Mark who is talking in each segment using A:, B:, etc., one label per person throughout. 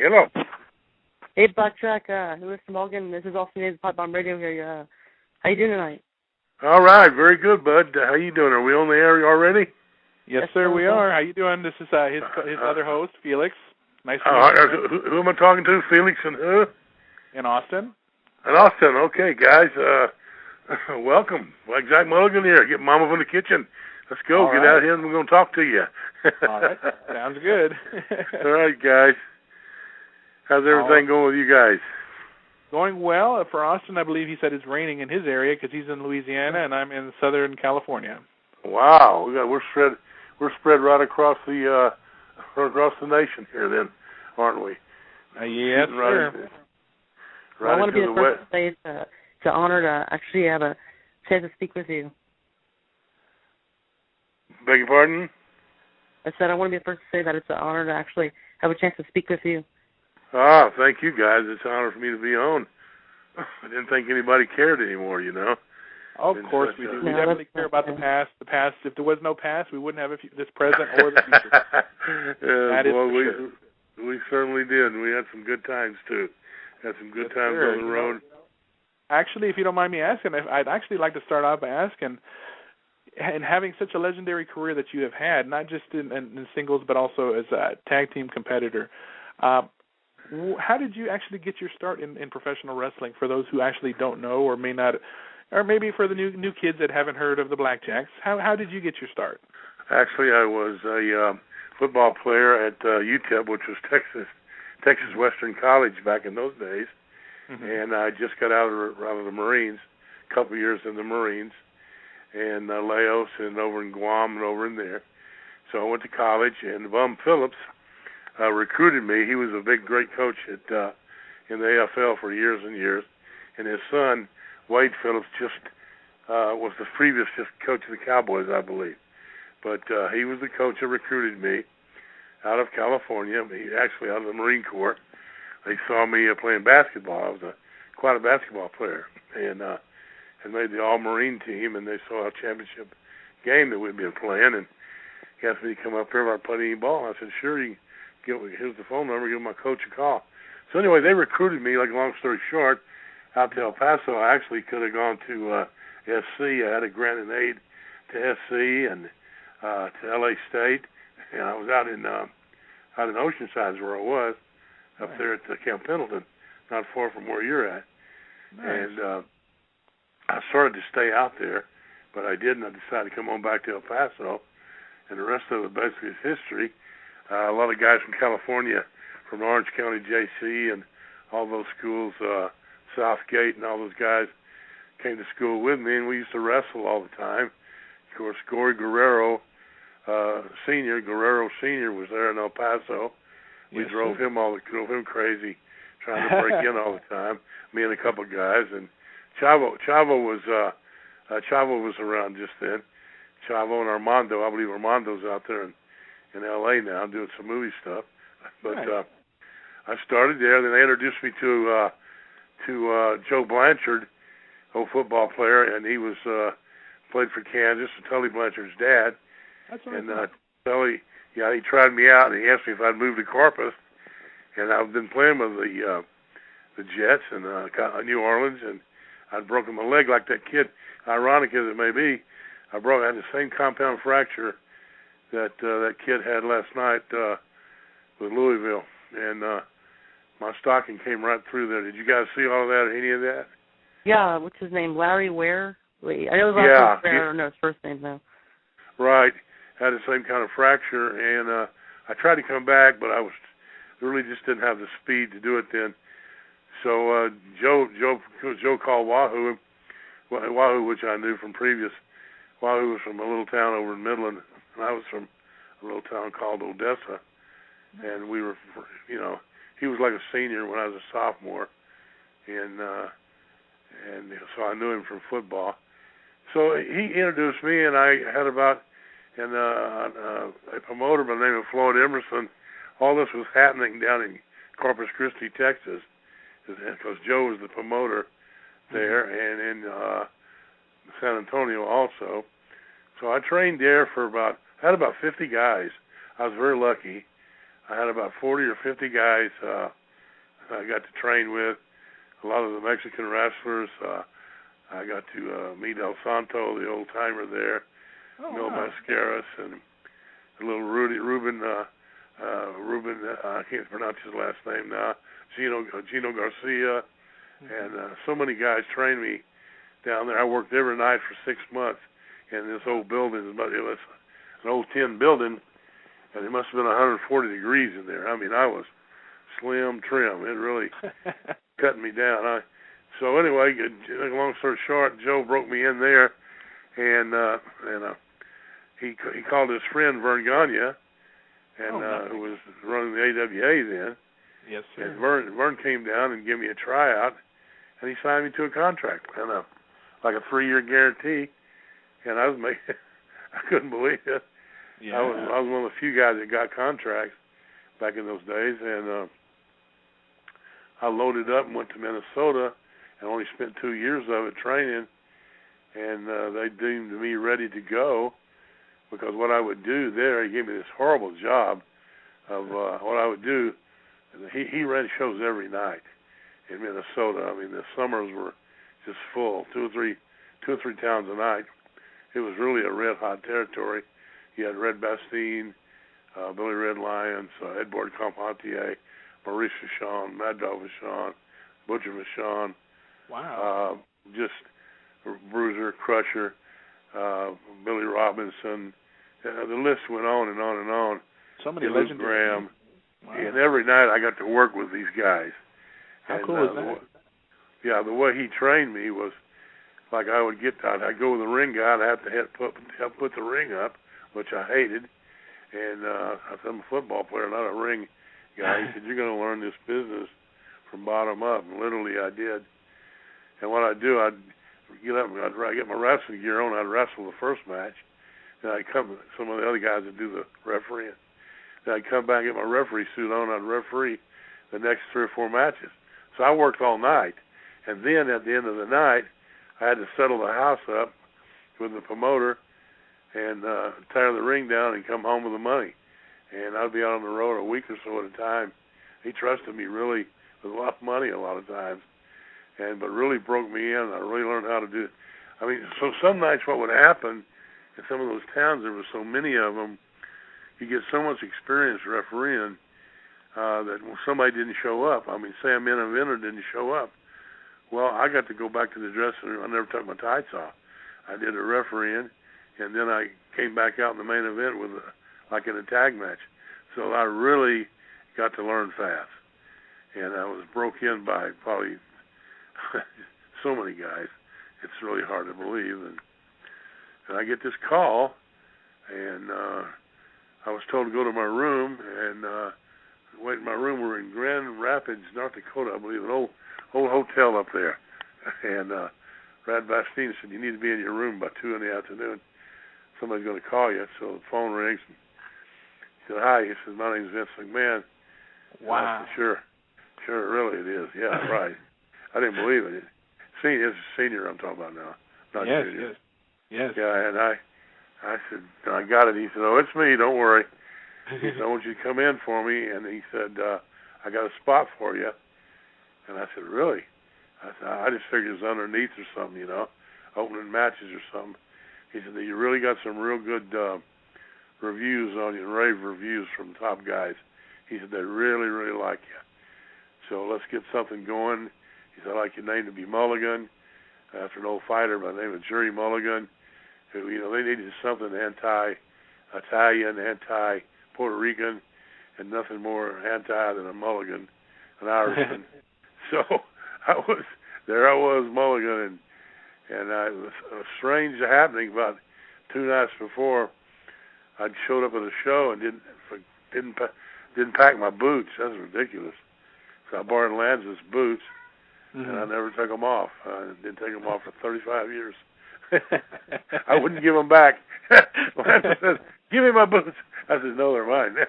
A: Hello.
B: Hey, Blackjack, Mr. Mulligan. This is Austin Hayes, Pipebomb Radio here. How you doing tonight?
A: All right, very good, bud. How you doing? Are we on the air already?
C: Yes, sir, we are. How you doing? This is his other host, Felix. Nice to meet you.
A: Who am I talking to? Felix and who?
C: In Austin.
A: In Austin. Okay, guys. Welcome. Blackjack Mulligan here. Get Mama from the kitchen. Let's go. Get out here and we're going to talk to you.
C: All right. Sounds good.
A: All right, guys. How's everything going with you guys?
C: Going well. For Austin, I believe he said it's raining in his area because he's in Louisiana and I'm in Southern California.
A: Wow, we're spread right across the nation here, then, aren't we?
C: Yes, sir.
B: Well, I want to be the first to say it's an honor to actually have a chance to speak with you.
A: Beg your pardon?
B: I said I want to be the first to say that it's an honor to actually have a chance to speak with you.
A: Ah, thank you, guys. It's an honor for me to be on. I didn't think anybody cared anymore, you know.
C: Of course we do. We definitely care about the past. The past. If there was no past, we wouldn't have this present or the future. That is for sure.
A: We certainly did. We had some good times, too. Had some good times on the road.
C: Actually, if you don't mind me asking, I'd actually like to start out by asking, and having such a legendary career that you have had, not just in singles but also as a tag team competitor, how did you actually get your start in professional wrestling, for those who actually don't know or may not, or maybe for the new kids that haven't heard of the Blackjacks? How did you get your start?
A: Actually, I was a football player at UTEP, which was Texas Western College back in those days, and I just got out of the Marines, a couple of years in the Marines, and Laos and over in Guam and over in there. So I went to college, and Bum Phillips recruited me. He was a great coach in the AFL for years and years, and his son, Wade Phillips, was the previous coach of the Cowboys, I believe. But he was the coach that recruited me out of California, actually out of the Marine Corps. They saw me playing basketball. I was quite a basketball player, and made the All-Marine team, and they saw a championship game that we'd been playing, and he asked me to come up here if I played any ball. I said, sure, here's the phone number, give my coach a call. So anyway, they recruited me, like long story short, out to El Paso. I actually could have gone to SC. I had a grant and aid to SC and to LA State, and I was out in Oceanside is where I was, up there at Camp Pendleton, not far from where you're at. Nice. And I started to stay out there, but I didn't. I decided to come on back to El Paso, and the rest of it basically is history. A lot of guys from California, from Orange County JC and all those schools, Southgate and all those guys came to school with me, and we used to wrestle all the time. Of course, Gory Guerrero Senior was there in El Paso. We drove him crazy, trying to break in all the time. Me and a couple of guys, and Chavo was around just then. Chavo and Armando. I believe Armando's out there in L.A. now doing some movie stuff. But I started there. Then they introduced me to Joe Blanchard, old football player, and he was played for Kansas. And Tully Blanchard's dad.
C: That's right.
A: And Tully, he tried me out, and he asked me if I'd move to Corpus. And I've been playing with the Jets in New Orleans, and I'd broken my leg like that kid. Ironic as it may be, I had the same compound fracture that kid had last night with Louisville, and my stocking came right through there. Did you guys see all of that? Any of that?
B: Yeah. What's his name? Larry Ware. Wait, I know his last name. I don't know his first name though. Right.
A: Had the same kind of fracture, and I tried to come back, but I really just didn't have the speed to do it then. So Joe called Wahoo, which I knew from previous. Wahoo was from a little town over in Midland, and I was from a little town called Odessa. And we were, he was like a senior when I was a sophomore, and so I knew him from football. So he introduced me, and I had a promoter by the name of Floyd Emerson. All this was happening down in Corpus Christi, Texas, because Joe was the promoter there, and in San Antonio also. So I trained there for had about 50 guys. I was very lucky. I had about 40 or 50 guys I got to train with. A lot of the Mexican wrestlers. I got to meet El Santo, the old timer there, Mil Mascaras, and a little Ruben. I can't pronounce his last name now. Gino Garcia, and so many guys trained me down there. I worked every night for 6 months in this old building. It was an old tin building, and it must have been 140 degrees in there. I mean, I was slim, trim. It really cut me down. So anyway, long story short, Joe broke me in there, and he called his friend Vern Gagne, and who was running the AWA then.
C: Yes, sir.
A: And Vern came down and gave me a tryout, and he signed me to a contract, and like a 3-year guarantee. And I couldn't believe it.
C: Yeah.
A: I was one of the few guys that got contracts back in those days, and I loaded up and went to Minnesota, and only spent 2 years of it training, and they deemed me ready to go, because what I would do there, he gave me this horrible job of what I would do. He ran shows every night in Minnesota. I mean, the summers were just full, two or three towns a night. It was really a red-hot territory. You had Red Bastien, Billy Red Lyons, Edward Compantier, Maurice Vachon, Mad Dog Vachon, Butcher Vachon.
C: Wow.
A: Just Bruiser, Crusher, Billy Robinson. The list went on and on and on.
C: So many
A: legendary. Graham.
C: Wow.
A: And every night I got to work with these guys.
C: How cool is that?
A: The way he trained me was like I'd go with the ring guy, I'd have to help put the ring up, which I hated. And I said, I'm a football player, not a ring guy. He said, you're going to learn this business from bottom up. And literally I did. And what I'd do, I'd get up and I'd get my wrestling gear on, I'd wrestle the first match. Then I'd come, some of the other guys would do the refereeing. Then I'd come back and get my referee suit on, I'd referee the next 3 or 4 matches. So I worked all night. And then at the end of the night, I had to settle the house up with the promoter and tear the ring down and come home with the money. And I'd be out on the road a week or so at a time. He trusted me really with a lot of money a lot of times, but really broke me in. I really learned how to do it. I mean, so some nights what would happen in some of those towns, there were so many of them, you get so much experience refereeing that when somebody didn't show up, I mean, say a main eventer didn't show up, well, I got to go back to the dressing room. I never took my tights off. I did a refereeing, and then I came back out in the main event with like in a tag match. So I really got to learn fast. And I was broke in by probably so many guys. It's really hard to believe. And I get this call, and I was told to go to my room and wait in my room. We're in Grand Rapids, North Dakota, I believe, an old hotel up there. And Brad Bastien said, you need to be in your room by 2 in the afternoon. Somebody's going to call you. So the phone rings. And he said, hi. He said, my name's Vince McMahon.
C: Wow.
A: Said, sure, really it is. Yeah, right. I didn't believe it. It's senior I'm talking about now, not junior.
C: Yes.
A: Yeah, and I said, I got it. He said, oh, it's me. Don't worry. He said, I want you to come in for me. And he said, I got a spot for you. And I said, really? I said, I just figured it was underneath or something, opening matches or something. He said, you really got some real good reviews on you, rave reviews from top guys. He said, they really, really like you. So let's get something going. He said, I'd like your name to be Mulligan, after an old fighter by the name of Jerry Mulligan, who, they needed something anti-Italian, anti-Puerto Rican, and nothing more anti than a Mulligan, an Irishman. So I was Mulligan, and it was a strange happening. About 2 nights before, I showed up at a show and didn't pack my boots. That's ridiculous. So I borrowed Lanza's boots, and I never took them off. I didn't take them off for 35 years. I wouldn't give them back. Lanza said, "Give me my boots." I said, "No, they're mine now."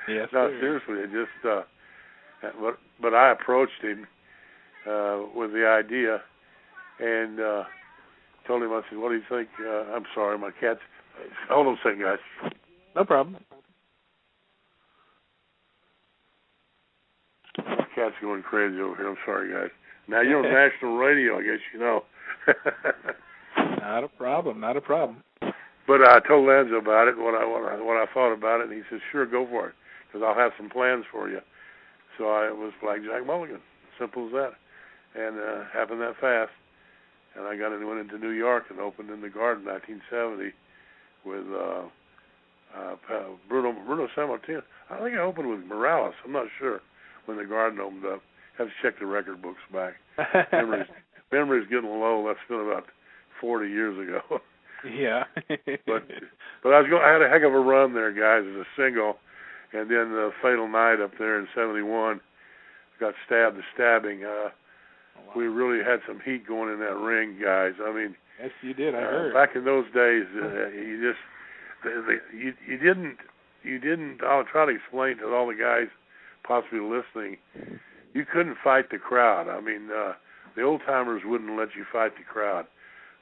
C: Yes,
A: no, seriously, it just. But I approached him with the idea and told him, I said, what do you think? I'm sorry, my cat's... Hold on a second, guys.
C: No problem.
A: cat's going crazy over here. I'm sorry, guys. Now you're on national radio, I guess you know.
C: Not a problem. Not a problem.
A: But I told Lanzo about it, what I thought about it, and he said, "Sure, go for it, because I'll have some plans for you." So it was Blackjack Mulligan, simple as that, and happened that fast. And I went into New York and opened in the Garden in 1970 with Bruno Sammartino. I think I opened with Morales. I'm not sure when the Garden opened up. I have to check the record books back. Memory's getting low. That's been about 40 years ago.
C: Yeah.
A: but I had a heck of a run there, guys, as a single, and then the fatal night up there in '71, got stabbed. The stabbing.
C: Wow.
A: We really had some heat going in that ring, guys. I mean,
C: yes, you did. I heard.
A: Back in those days, you didn't. I'll try to explain to all the guys possibly listening. You couldn't fight the crowd. I mean, the old timers wouldn't let you fight the crowd.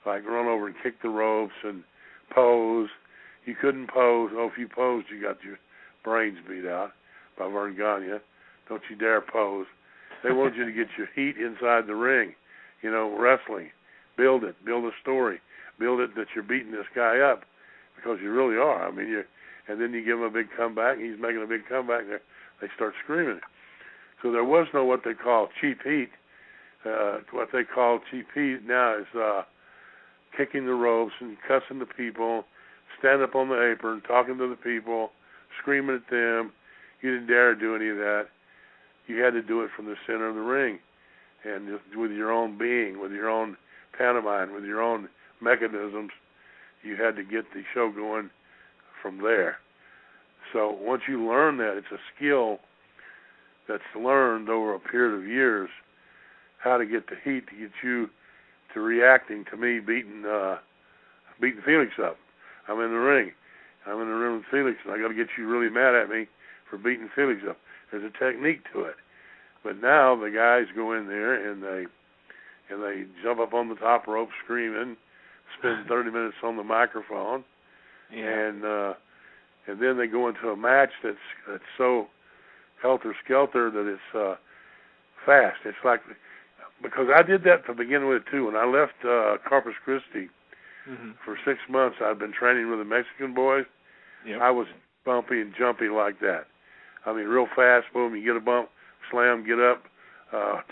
A: Like run over and kick the ropes and pose. You couldn't pose. Oh, if you posed, you got your brains beat out by Vern Gagne. Don't you dare pose. They wanted you to get your heat inside the ring. You know, wrestling. Build it. Build a story. Build it that you're beating this guy up because you really are. I mean, and then you give him a big comeback. He's making a big comeback. They start screaming. So there was no what they call cheap heat. What they call cheap heat now is kicking the ropes and cussing the people, stand up on the apron, talking to the people, screaming at them. You didn't dare do any of that. You had to do it from the center of the ring, and just with your own being, with your own pantomime, with your own mechanisms. You had to get the show going from there. So once you learn that, it's a skill that's learned over a period of years, how to get the heat to get you to reacting to me beating Felix up. I'm in the ring. I'm in the ring with Felix, and I got to get you really mad at me for beating Felix up. There's a technique to it. But now the guys go in there and they jump up on the top rope screaming, spend 30 minutes on the microphone, and then they go into a match that's so helter-skelter that it's fast. It's like, because I did that to begin with too. When I left Corpus Christi for 6 months, I'd been training with the Mexican boys. Yep. I was bumpy and jumpy like that. I mean, real fast, boom, you get a bump, slam, get up,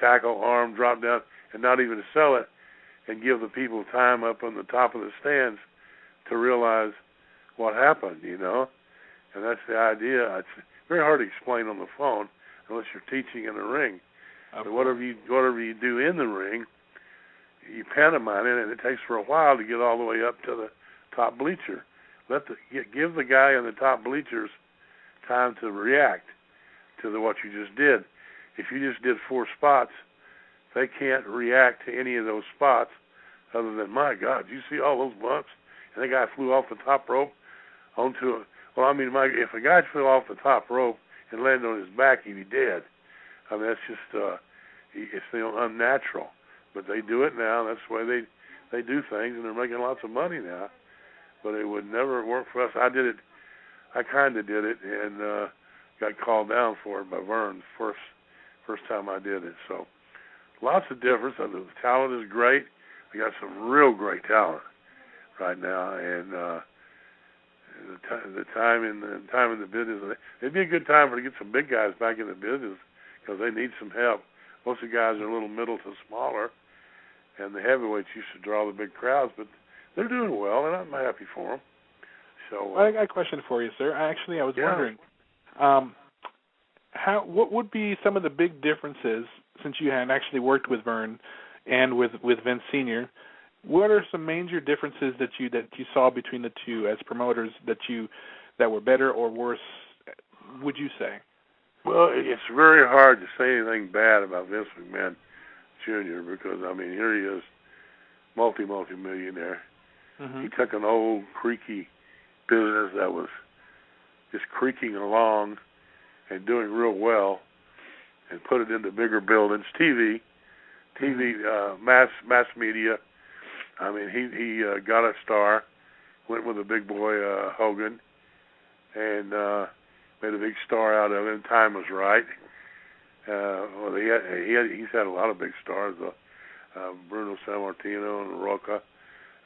A: tackle, arm, drop down, and not even to sell it, and give the people time up on the top of the stands to realize what happened, you know. And that's the idea. It's very hard to explain on the phone unless you're teaching in the ring. But whatever you do in the ring, you pantomime it, and it takes for a while to get all the way up to the top bleacher. Give the guy in the top bleachers time to react to what you just did. If you just did 4 spots, they can't react to any of those spots other than, my God, you see all those bumps? And the guy flew off the top rope onto a... Well, I mean, if a guy flew off the top rope and landed on his back, he'd be dead. I mean, that's just, it's unnatural. But they do it now. That's the way they do things, and they're making lots of money now. But it would never work for us. I did it. I kind of did it, and got called down for it by Vern first time I did it. So lots of difference. The talent is great. We got some real great talent right now, and the time in the business. It'd be a good time to get some big guys back in the business because they need some help. Most of the guys are a little middle to smaller, and the heavyweights used to draw the big crowds, but they're doing well, and I'm happy for them. So
C: I got a question for you, sir. I was wondering, what would be some of the big differences, since you had actually worked with Vern and with Vince Sr., what are some major differences that you saw between the two as promoters that were better or worse, would you say?
A: Well, it's very hard to say anything bad about Vince McMahon Jr. because, I mean, here he is, multi-millionaire. He took an old, creaky business that was just creaking along and doing real well and put it into bigger buildings. TV, mass media. I mean, he got a star, went with a big boy, Hogan, and made a big star out of it. And time was right. Well, he's had a lot of big stars, Bruno Sammartino and Rocca.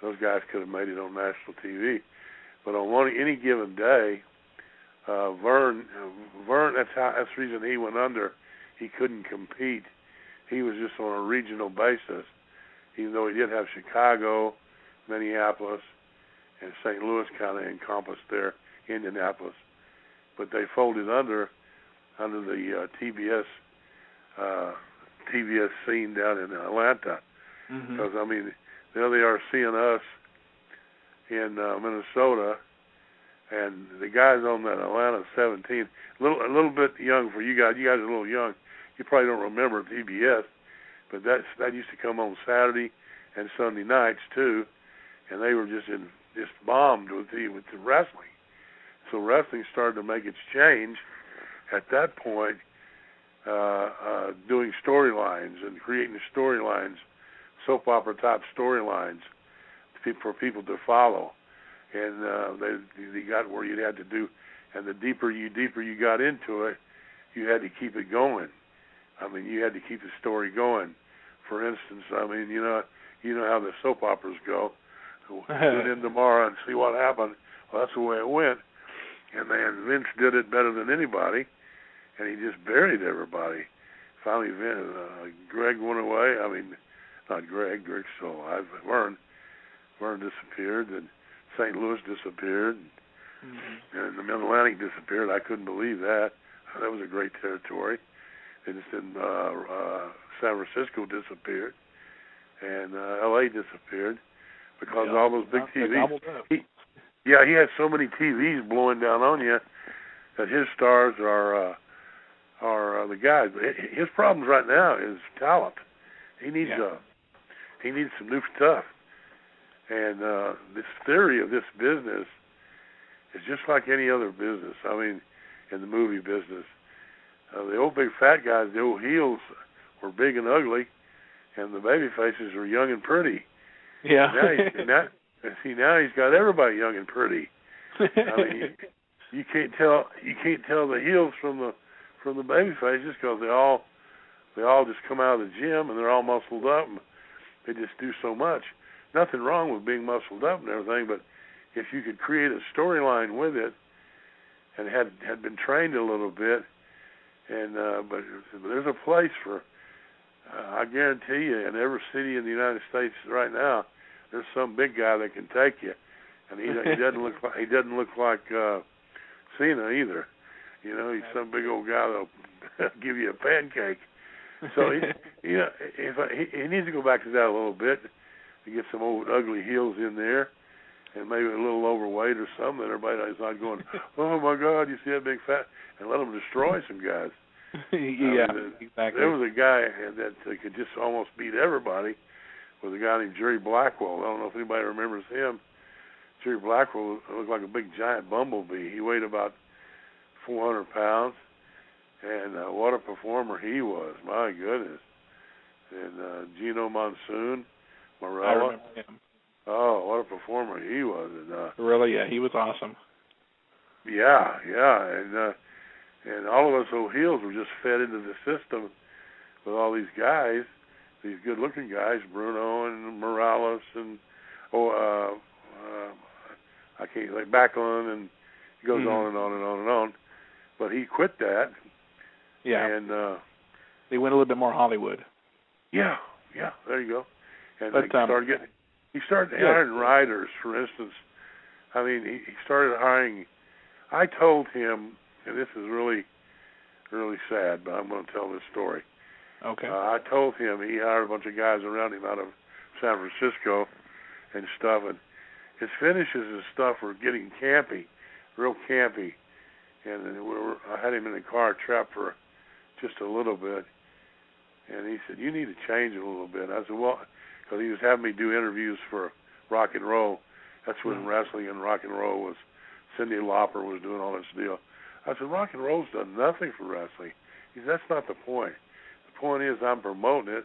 A: Those guys could have made it on national TV. But on any given day, Vern, that's the reason he went under. He couldn't compete. He was just on a regional basis, even though he did have Chicago, Minneapolis, and St. Louis kind of encompassed there, Indianapolis. But they folded under the TBS scene down in Atlanta. Because, I mean, there they are seeing us in Minnesota, and the guys on that Atlanta 17, a little bit young for you guys. You guys are a little young. You probably don't remember TBS, but that used to come on Saturday and Sunday nights too, and they were just bombed with the wrestling. So wrestling started to make its change at that point, doing storylines and creating storylines, soap opera type storylines for people to follow. And they got where you had to do, and the deeper you got into it, you had to keep it going. I mean, you had to keep the story going. For instance, I mean, you know how the soap operas go. Tune in tomorrow and see what happened. Well, that's the way it went. And then Vince did it better than anybody, and he just buried everybody. Finally, Greg went away. I mean, not Greg. Greg's still alive. But Vern disappeared, and St. Louis disappeared, and the Mid-Atlantic disappeared. I couldn't believe that. That was a great territory. And then San Francisco disappeared, and L.A. disappeared because all those big TVs. He had so many TVs blowing down on you that his stars are the guys. His problems right now is talent. He needs some new stuff. And this theory of this business is just like any other business. I mean, in the movie business, the old big fat guys, the old heels, were big and ugly, and the baby faces are young and pretty.
C: Yeah.
A: Now he's got everybody young and pretty. I mean, you can't tell the heels from the baby faces because they all just come out of the gym and they're all muscled up and they just do so much. Nothing wrong with being muscled up and everything, but if you could create a storyline with it and had been trained a little bit, and but there's a place for, I guarantee you, in every city in the United States right now, there's some big guy that can take you, and he doesn't look like Cena either. You know, he's some big old guy that'll give you a pancake. So he needs to go back to that a little bit. To get some old ugly heels in there, and maybe a little overweight or something, that everybody's not going, oh my God, you see that big fat, and let them destroy some guys. Exactly. There was a guy that could just almost beat everybody, was a guy named Jerry Blackwell. I don't know if anybody remembers him. Jerry Blackwell looked like a big giant bumblebee. He weighed about 400 pounds, and what a performer he was. My goodness. And Gino Monsoon, Morella.
C: I remember him.
A: Oh, what a performer he was. And,
C: really, yeah, he was awesome.
A: Yeah, and all of us old heels were just fed into the system with all these guys, these good-looking guys, Bruno and Morales and I can't like Backlund, and it goes on and on and on and on. But he quit that.
C: Yeah.
A: And
C: they went a little bit more Hollywood.
A: Yeah, there you go. And he started hiring writers, for instance. I mean, he started hiring. I told him, and this is really, really sad, but I'm going to tell this story.
C: Okay.
A: I told him he hired a bunch of guys around him out of San Francisco and stuff, and his finishes and stuff were getting campy, real campy. And I had him in the car trapped for just a little bit. And he said, you need to change it a little bit. I said, well, because he was having me do interviews for rock and roll. That's when wrestling and rock and roll was, Cyndi Lauper was doing all this deal. I said, rock and roll's done nothing for wrestling. He said, that's not the point. The point is I'm promoting it,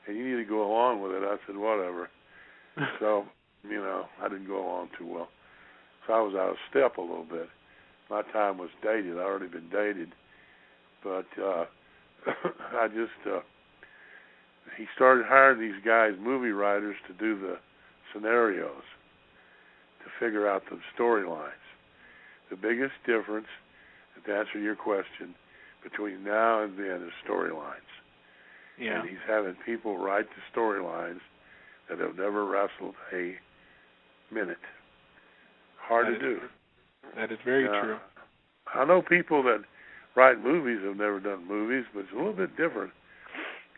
A: and you need to go along with it. I said, whatever. So, I didn't go along too well. So I was out of step a little bit. My time was dated. I'd already been dated. But he started hiring these guys, movie writers, to do the scenarios, to figure out the storylines. The biggest difference, to answer your question, between now and then is storylines.
C: Yeah.
A: And he's having people write the storylines that have never wrestled a minute. Hard to do.
C: That is very true.
A: I know people that write movies have never done movies, but it's a little bit different.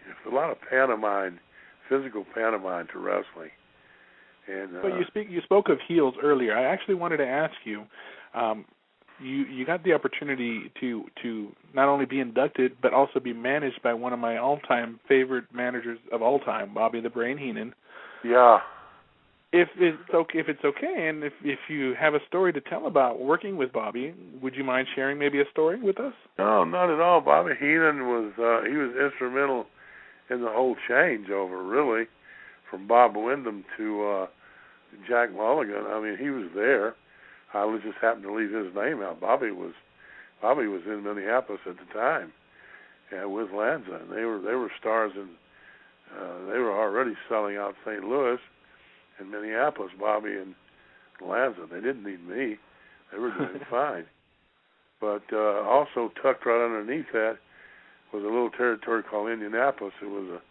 A: There's a lot of pantomime, physical pantomime to wrestling. And
C: but you spoke of heels earlier. I actually wanted to ask you. You got the opportunity to not only be inducted but also be managed by one of my all-time favorite managers of all time, Bobby the Brain Heenan.
A: Yeah.
C: If it's okay, and if you have a story to tell about working with Bobby, would you mind sharing maybe a story with us?
A: No, not at all. Bobby Heenan was he was instrumental in the whole changeover, really, from Bob Windham to Jack Mulligan. I mean, he was there. I just happened to leave his name out. Bobby was in Minneapolis at the time, with Lanza, and they were stars, and they were already selling out St. Louis and Minneapolis. Bobby and Lanza, they didn't need me; they were doing fine. But also tucked right underneath that was a little territory called Indianapolis. It was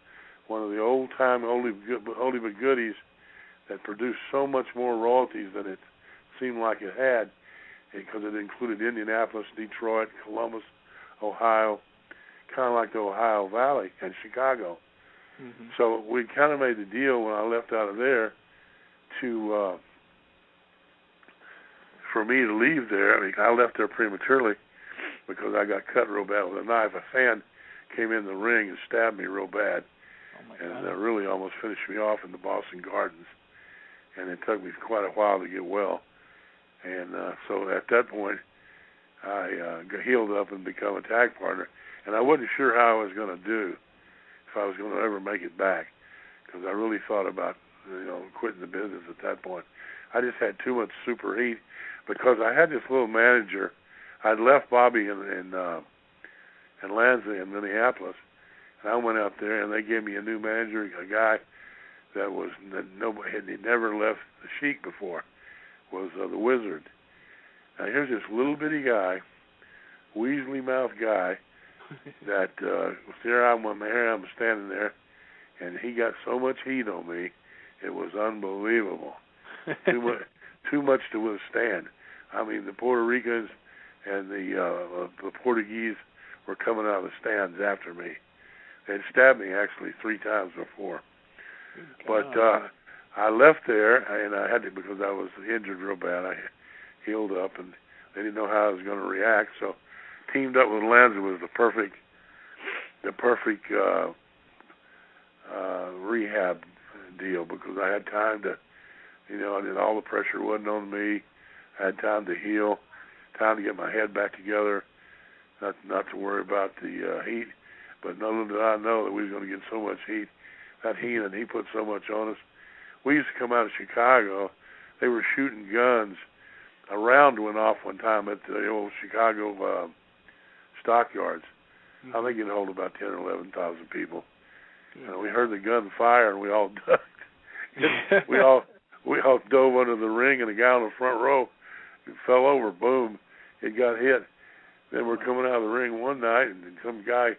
A: one of the old-time oldie but goodies that produced so much more royalties than it seemed like it had, because it included Indianapolis, Detroit, Columbus, Ohio, kind of like the Ohio Valley, and Chicago.
C: Mm-hmm.
A: So we kind of made the deal when I left out of there for me to leave there. I mean, I left there prematurely because I got cut real bad with a knife. A fan came in the ring and stabbed me real bad, and really almost finished me off in the Boston Gardens. And it took me quite a while to get well. And so at that point, I got healed up and become a tag partner. And I wasn't sure how I was going to do, if I was going to ever make it back, because I really thought about quitting the business at that point. I just had too much super heat, because I had this little manager. I'd left Bobby and Lanza in Minneapolis, and I went out there, and they gave me a new manager, a guy that nobody had never left the Sheik before, was the Wizard. Now here's this little bitty guy, weaselly mouth guy, that here I'm standing there, and he got so much heat on me, it was unbelievable. Too much to withstand. I mean, the Puerto Ricans and the Portuguese were coming out of the stands after me. They'd stabbed me actually 3 times before. But I left there, and I had to, because I was injured real bad. I healed up, and they didn't know how I was going to react. So teamed up with Lanza was the perfect rehab deal, because I had time to, all the pressure wasn't on me. I had time to heal, time to get my head back together, not to worry about the heat. But little did I know that we were going to get so much heat. That Heenan, he put so much on us. We used to come out of Chicago. They were shooting guns. A round went off one time at the old Chicago stockyards. Mm-hmm. I think it held about 10 or 11,000 people. And we heard the gun fire, and we all ducked. we all dove under the ring, and the guy on the front row fell over. Boom! It got hit. Then we're coming out of the ring one night, and some guy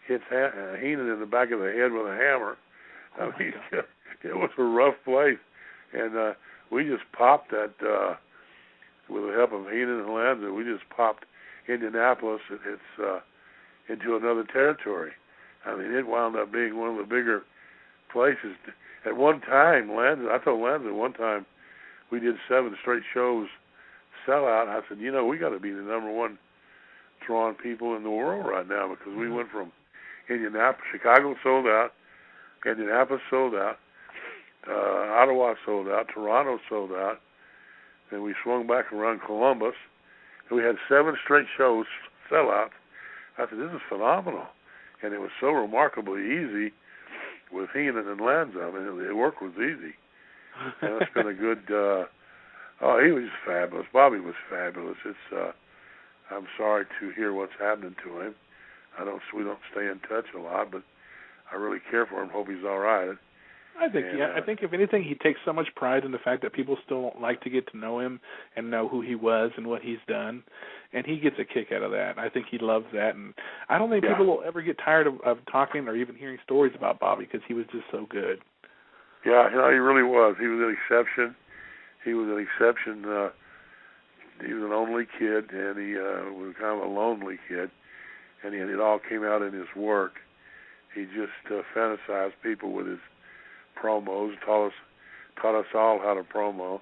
A: hits Heenan in the back of the head with a hammer. I mean, it was a rough place, and we just popped that with the help of Heenan and Lanza. We just popped Indianapolis. It's into another territory. I mean, it wound up being one of the bigger places. At one time, I told Lanza one time, we did 7 straight shows, sellout. I said, we got to be the number one drawing people in the world right now, because we went from Indianapolis, Chicago sold out, Indianapolis sold out, Ottawa sold out, Toronto sold out, and we swung back around Columbus, and we had 7 straight shows, sellouts. I said, this is phenomenal. And it was so remarkably easy with Heenan and Lanza. I mean, the work was easy. And it's been a good, he was fabulous. Bobby was fabulous. I'm sorry to hear what's happening to him. we don't stay in touch a lot, but I really care for him. Hope he's all right.
C: I think I think if anything, he takes so much pride in the fact that people still like to get to know him and know who he was and what he's done, and he gets a kick out of that. I think he loves that, and I don't think people will ever get tired of talking or even hearing stories about Bobby because he was just so good.
A: Yeah, he really was. He was an exception. He was an exception. He was an only kid, and he was kind of a lonely kid, and it all came out in his work. He just fantasized people with his promos, taught us all how to promo.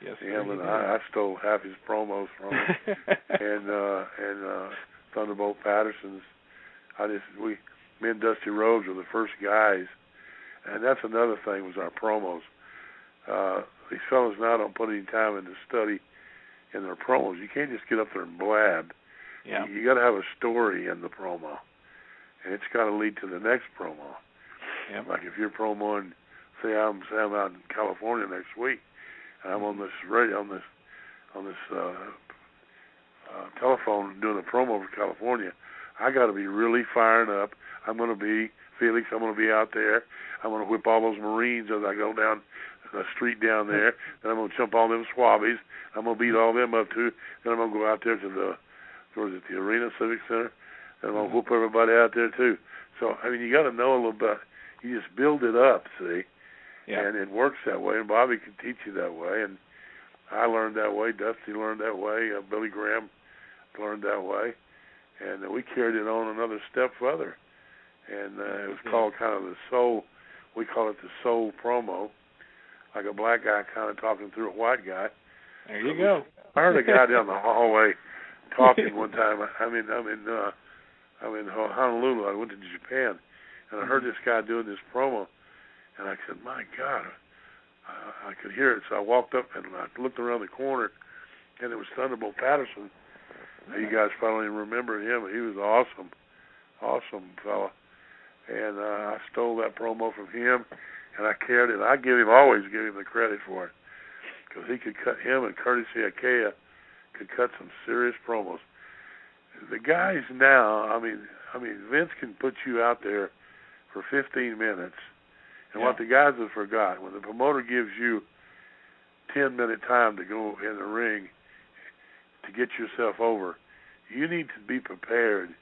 C: Yes,
A: and I stole half his promos from him. and Thunderbolt Patterson's. Me and Dusty Rhodes were the first guys, and that's another thing was our promos. These fellas now don't put any time into study in their promos. You can't just get up there and blab.
C: Yeah.
A: You got to have a story in the promo, and it's got to lead to the next promo.
C: Yeah.
A: Like if you're promoing, say I'm out in California next week, and I'm on this radio on this telephone doing a promo for California. I got to be really firing up. I'm going to be Felix. I'm going to be out there. I'm going to whip all those Marines as I go down the street down there. Then I'm going to jump all them Swabbies. I'm going to beat all them up too. Then I'm going to go out there to the Arena Civic Center. And I'm going to whoop everybody out there too. So I mean, you got to know a little bit. You just build it up, see.
C: Yeah.
A: And it works that way, and Bobby can teach you that way, and I learned that way, Dusty learned that way, Billy Graham learned that way, and we carried it on another step further, and it was called kind of the soul, we call it the soul promo, like a black guy kind of talking through a white guy.
C: There you go.
A: I heard a guy down the hallway talking one time. I'm in Honolulu. I went to Japan, and I heard this guy doing this promo. And I said, my God, I could hear it. So I walked up and I looked around the corner, and it was Thunderbolt Patterson. You guys probably remember him. He was awesome fella. And I stole that promo from him, and I carried it. I always give him the credit for it, because he could cut him and Curtis Iakea could cut some serious promos. The guys now, I mean, Vince can put you out there for 15 minutes. And what the guys have forgot, when the promoter gives you 10-minute time to go in the ring to get yourself over, you need to be prepared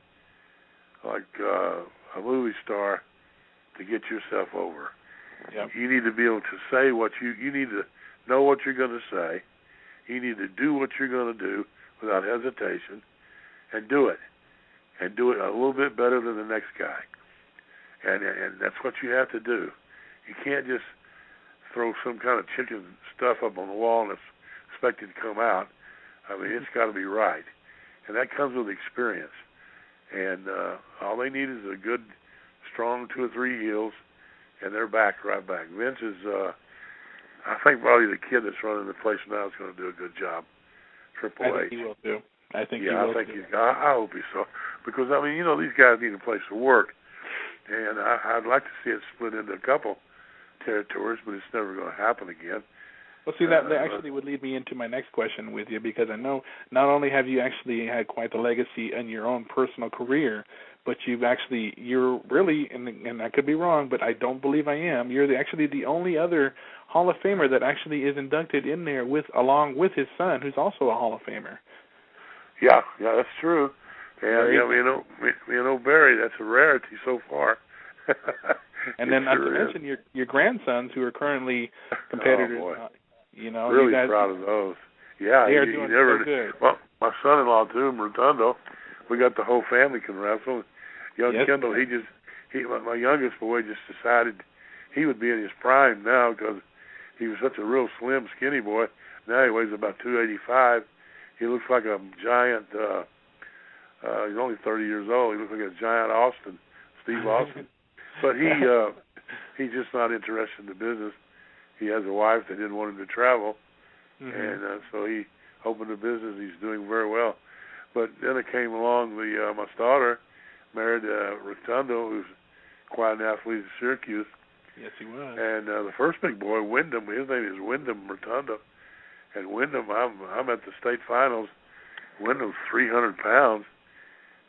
A: like a movie star to get yourself over.
C: Yep.
A: You need to be able to say what you need to know what you're going to say. You need to do what you're going to do without hesitation, and do it. And do it a little bit better than the next guy. And that's what you have to do. You can't just throw some kind of chicken stuff up on the wall and expect it to come out. I mean, it's got to be right. And that comes with experience. And all they need is a good, strong 2 or 3 heels, and they're right back. Vince is, I think probably the kid that's running the place now is going to do a good job. Triple H.
C: I think he will too. I think
A: I hope he so. Because, I mean, these guys need a place to work. And I'd like to see it split into a couple territories, but it's never going to happen again.
C: Well, see, that actually would lead me into my next question with you, because I know not only have you actually had quite the legacy in your own personal career, but you're really, and I could be wrong, but I don't believe I am, you're actually the only other Hall of Famer that actually is inducted in there along with his son, who's also a Hall of Famer.
A: Yeah, that's true. And Barry, that's a rarity so far.
C: And then not to mention your grandsons, who are currently competitors.
A: Oh, boy.
C: you
A: Really
C: guys,
A: proud of those. Yeah,
C: they are doing so good.
A: Well, my son-in-law too, Rotundo, we got the whole family can wrestle. Young Kendall, my youngest boy just decided he would be in his prime now, because he was such a real slim, skinny boy. Now he weighs about 285. He looks like a giant. He's only 30 years old. He looks like a giant Steve Austin. But he's just not interested in the business. He has a wife that didn't want him to travel, and so he opened a business. He's doing very well. But then it came along my daughter married Rotundo, who's quite an athlete at Syracuse.
C: Yes, he was.
A: And the first big boy, Wyndham, his name is Wyndham Rotundo. And Wyndham, I'm at the state finals. Wyndham's 300 pounds,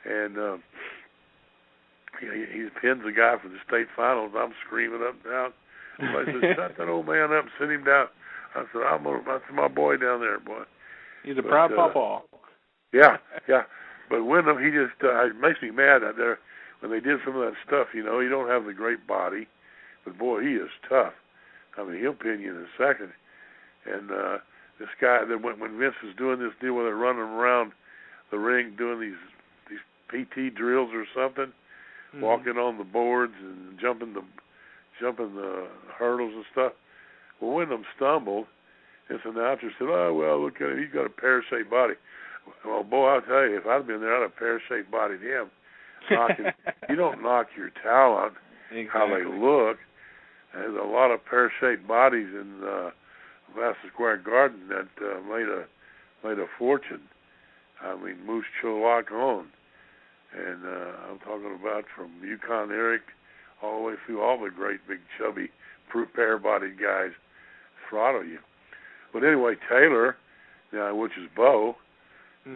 A: and he pins the guy for the state finals. I'm screaming up and down. I said, shut that old man up and sit him down. I said, that's my boy down there, boy.
C: He's a proud pawpaw.
A: Yeah. But Wyndham, he just it makes me mad out there when they did some of that stuff. You know, he don't have the great body, but boy, he is tough. I mean, he'll pin you in a second. And this guy, when Vince was doing this deal where they're running around the ring doing these PT drills or something, walking on the boards and jumping the hurdles and stuff. Well, Wyndham stumbled, and so the announcer said, "Oh, well, look at him. He's got a pear-shaped body." Well, boy, I'll tell you, if I'd been there, I'd have pear-shaped bodied him. You don't knock your talent how they look. There's a lot of pear-shaped bodies in Madison Square Garden that made a fortune. I mean, Moose Cholak on. And I'm talking about from Yukon Eric all the way through all the great big chubby pear-bodied guys throttle you. But anyway, Taylor, which is Bo,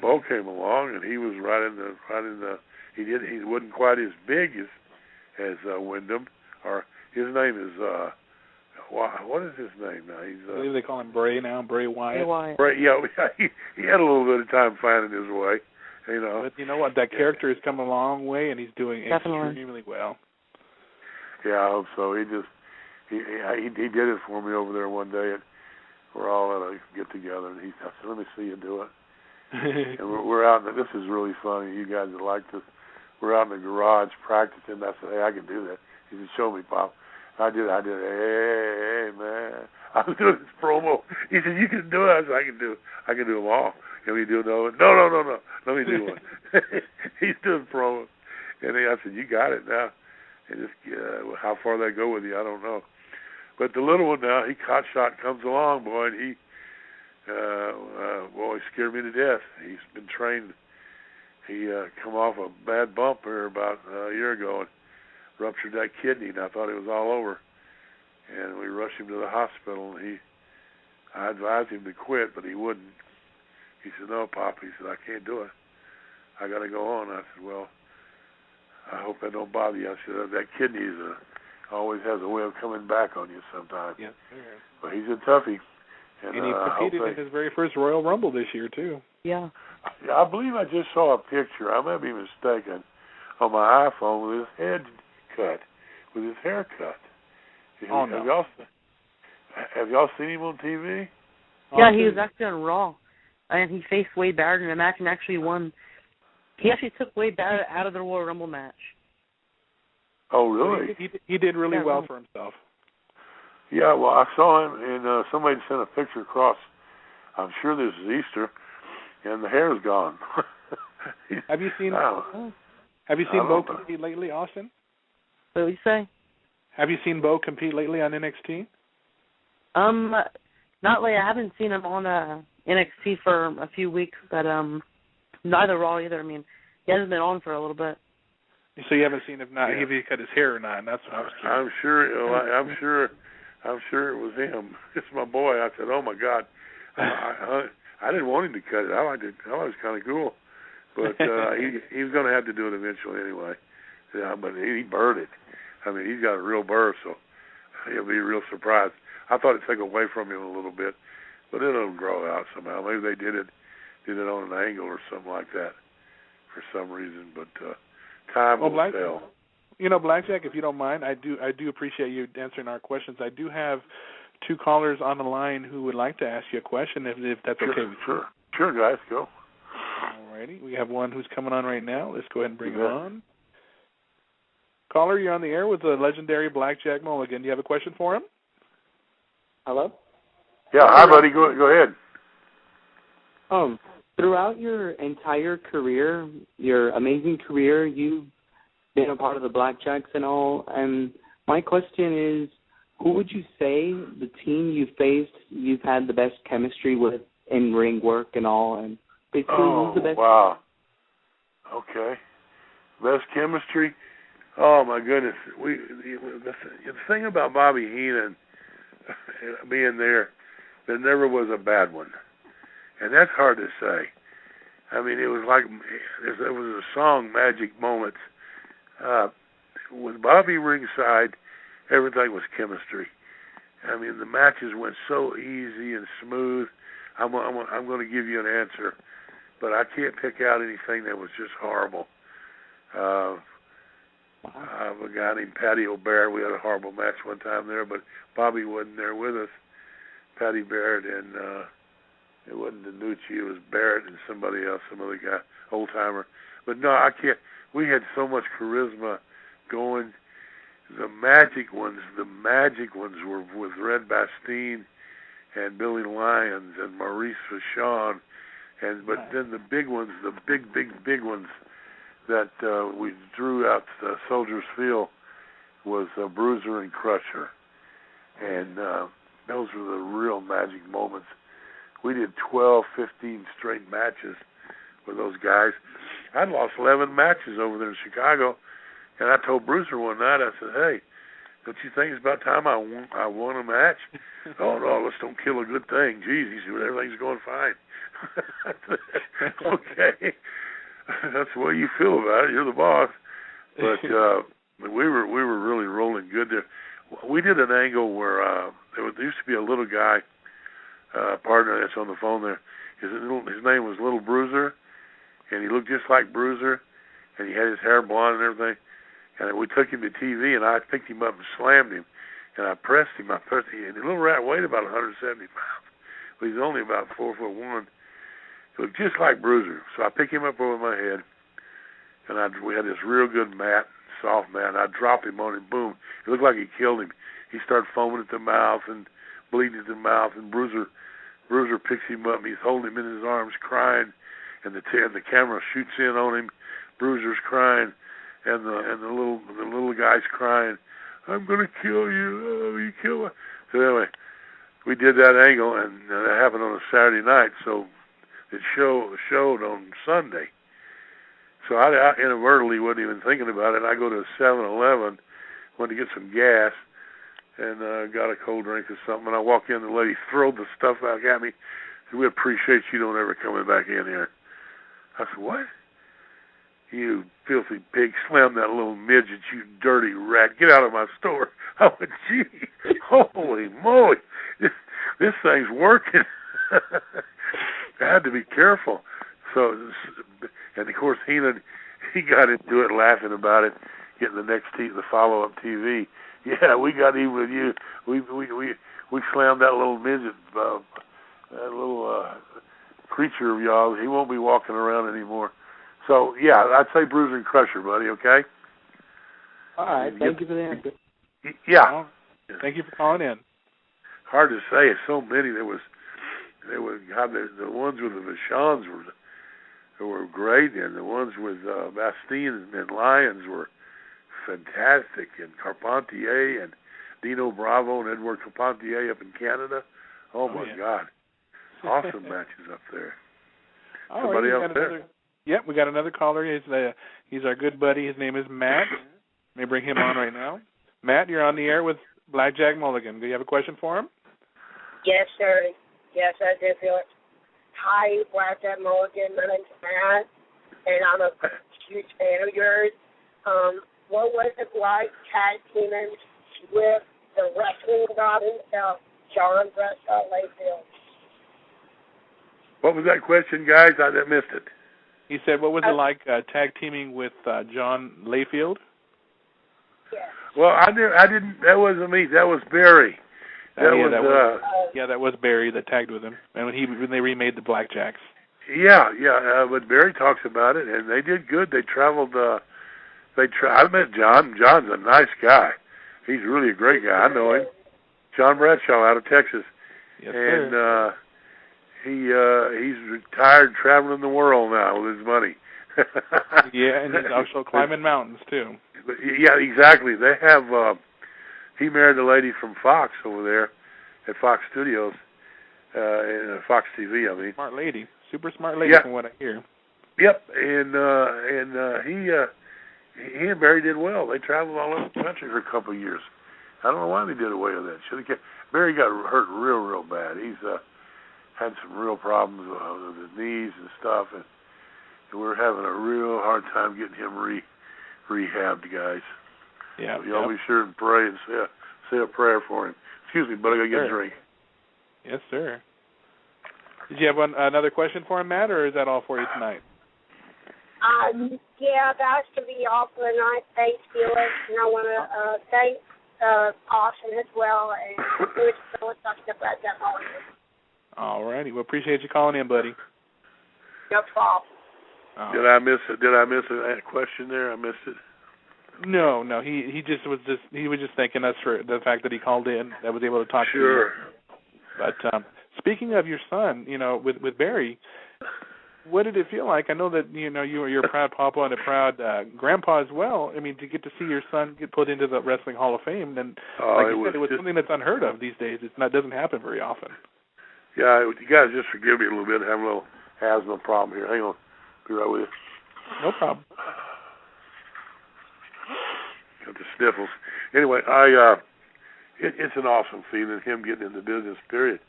A: Bo came along and he was right in the. He wasn't quite as big as Wyndham, or his name is what is his name now?
C: I believe they call him Bray now, Bray Wyatt.
A: Bray, yeah, he had a little bit of time finding his way. You know.
C: But you know what? That character has come a long way, and he's doing extremely well.
A: Yeah, I hope so. He did it for me over there one day, and we're all at a get together, and I said, "Let me see you do it." And we're out. This is really funny. You guys would like this. We're out in the garage practicing. I said, "Hey, I can do that." He said, "Show me, Pop." I did. Hey, man. I was doing this promo. He said, "You can do it." I said, "I can do them all." Can we do another one? No. Let me do one. He's doing promo. And I said, "You got it now." And just how far they go with you, I don't know. But the little one now, he hot shot comes along, boy, and he scared me to death. He's been trained. He come off a bad bump here about a year ago and ruptured that kidney, and I thought it was all over. And we rushed him to the hospital, and I advised him to quit, but he wouldn't. He said, "No, Pop." He said, "I can't do it. I got to go on." I said, "Well, I hope that don't bother you." I said, "That kidney always has a way of coming back on you sometimes."
C: Yeah.
A: But he's a toughie. And
C: he competed in his very first Royal Rumble this year, too.
B: Yeah.
A: I believe I just saw a picture. I may be mistaken, on my iPhone with his head cut, with his hair cut.
C: Oh, no.
A: Have y'all seen him on TV?
B: Yeah, he was actually on Raw, and he faced Wade Barrett in a match and actually won. He actually took Wade Barrett out of the Royal Rumble match.
A: Oh, really?
C: He did really well for himself.
A: Yeah, well, I saw him, and somebody sent a picture across. I'm sure this is Easter, and the hair's gone.
C: Have you seen Bo compete lately, Austin?
B: What did you say?
C: Have you seen Bo compete lately on NXT?
B: Not lately. I haven't seen him on NXT for a few weeks, but neither Raw either. I mean, he hasn't been on for a little bit.
C: So you haven't seen if he cut his hair or not? And that's what I was curious.
A: I'm sure it was him. It's my boy. I said, "Oh my God." I didn't want him to cut it. I liked it. I thought it was kind of cool, but he was going to have to do it eventually anyway. Yeah, but he burned it. I mean, he's got a real burr, so he'll be real surprised. I thought it'd take away from him a little bit, but it'll grow out somehow. Maybe they did it on an angle or something like that for some reason. But time will tell.
C: You know, Blackjack, if you don't mind, I do appreciate you answering our questions. I do have two callers on the line who would like to ask you a question, if that's okay with you.
A: Sure, guys, go.
C: All righty. We have one who's coming on right now. Let's go ahead and bring him on. Caller, you're on the air with the legendary Blackjack Mulligan. Do you have a question for him?
D: Hello?
A: Yeah, hi, buddy. Go ahead.
D: Throughout your entire career, your amazing career, you've been a part of the Blackjacks and all, and my question is, who would you say the team you faced, you've had the best chemistry with in ring work and all, and basically who's the best?
A: Wow. Okay. Best chemistry? Oh, my goodness. The thing about Bobby Heenan being there never was a bad one. And that's hard to say. I mean, it was like, there was a song, Magic Moments. with Bobby ringside, everything was chemistry. I mean, the matches went so easy and smooth. I'm going to give you an answer, but I can't pick out anything that was just horrible. A guy named Patty O'Barrett, we had a horrible match one time there, but Bobby wasn't there with us. Patty Barrett and it wasn't Danucci, it was Barrett and somebody else, some other guy, old timer. But no, I can't. We had so much charisma going. The magic ones were with Red Bastien and Billy Lyons and Maurice Vachon, but then the big ones, the big ones that we drew out Soldiers Field was Bruiser and Crusher, and those were the real magic moments. We did 12, 15 straight matches with those guys. I'd lost 11 matches over there in Chicago, and I told Bruiser one night, I said, "Hey, don't you think it's about time I won a match?" "Oh, no, let's don't kill a good thing. Geez," he said, "everything's going fine." I said, "Okay, that's the way you feel about it. You're the boss." But we were really rolling good there. We did an angle where there used to be a little guy, partner that's on the phone there. His name was Little Bruiser, and he looked just like Bruiser, and he had his hair blonde and everything. And we took him to TV, and I picked him up and slammed him, and I pressed him. And the little rat weighed about 170 pounds, but he's only about 4'1". He looked just like Bruiser. So I picked him up over my head, and we had this real good mat, soft mat, and I dropped him on him, boom. It looked like he killed him. He started foaming at the mouth and bleeding at the mouth, and Bruiser picks him up, and he's holding him in his arms, crying, and the camera shoots in on him. Bruiser's crying, and the little guy's crying, "I'm gonna kill you! Oh, you kill me!" So anyway, we did that angle, and that happened on a Saturday night. So it showed on Sunday. So I inadvertently wasn't even thinking about it. I go to a 7-Eleven, went to get some gas, and got a cold drink or something. And I walk in, the lady throwed the stuff back at me. Said, "We appreciate you don't ever coming back in here." I said, "What?" "You filthy pig, slam that little midget, you dirty rat. Get out of my store." I went, "Gee, holy moly, this thing's working." I had to be careful. So, and of course, he got into it, laughing about it, getting the follow-up TV. "Yeah, we got even with you. We slammed that little midget, that little creature of y'all. He won't be walking around anymore." So, yeah, I'd say Bruiser and Crusher, buddy, okay?
D: All right, thank you for the answer.
A: Yeah.
C: Thank you for calling in.
A: Hard to say. It's so many. There was the ones with the Vachons were great, and the ones with Bastien and Lyons were fantastic, and Carpentier and Dino Bravo and Edward Carpentier up in Canada. Oh my God. Awesome matches up there. Somebody else there?
C: Yep, we got another caller. He's our good buddy. His name is Matt. Let me bring him on right now. Matt, you're on the air with Blackjack Mulligan. Do you have a question for him?
E: Yes, sir. Yes, I do, Felix. Hi, Blackjack Mulligan. My name's Matt, and I'm a huge fan of yours. What was it like tag teaming with the wrestling god himself, John Bradshaw Layfield?
A: What was that question, guys? I missed it.
C: He said, what was it like tag teaming with John Layfield?
E: Yeah.
A: Well, I didn't. That wasn't me. That was Barry. That was Barry that tagged with him, and when they remade the Blackjacks. Yeah. But Barry talks about it, and they did good. They traveled. I met John. John's a nice guy. He's really a great guy. I know him. John Bradshaw out of Texas.
C: Yes,
A: and
C: sir.
A: He's retired, traveling the world now with his money.
C: Yeah, and he's also climbing mountains too.
A: Yeah, exactly. They have. He married a lady from Fox over there at Fox Studios, and Fox TV. I mean,
C: smart lady, super smart lady, from what I hear. Yep,
A: and he and Barry did well. They traveled all over the country for a couple of years. I don't know why they did away with that. Barry got hurt real bad. He's had some real problems with his knees and stuff, and we're having a real hard time getting him rehabbed, guys.
C: Yeah.
A: So y'all be sure and pray and say a prayer for him. Excuse me, but I got to get a drink.
C: Yes, sir. Did you have another question for him, Matt, or is that all for you tonight?
E: Yeah, that's to be all for the night. Thanks, Felix, and I want to thank Austin as well, and Felix talking to Blackjack Mulligan.
C: All righty. Well, appreciate you calling in, buddy.
E: No problem.
A: Did I miss a question there? I missed it.
C: No. He was just thanking us for the fact that he called in, that was able to talk to you.
A: Sure.
C: But speaking of your son, with Barry, what did it feel like? I know that you're a proud papa and a proud grandpa as well. I mean, to get to see your son get put into the Wrestling Hall of Fame, and like you said, it was something that's unheard of these days. It doesn't happen very often.
A: Yeah, you guys just forgive me a little bit. I have a little asthma problem here. Hang on. Be right with you.
C: No problem.
A: Got the sniffles. Anyway, it's an awesome feeling, him getting in the business, period.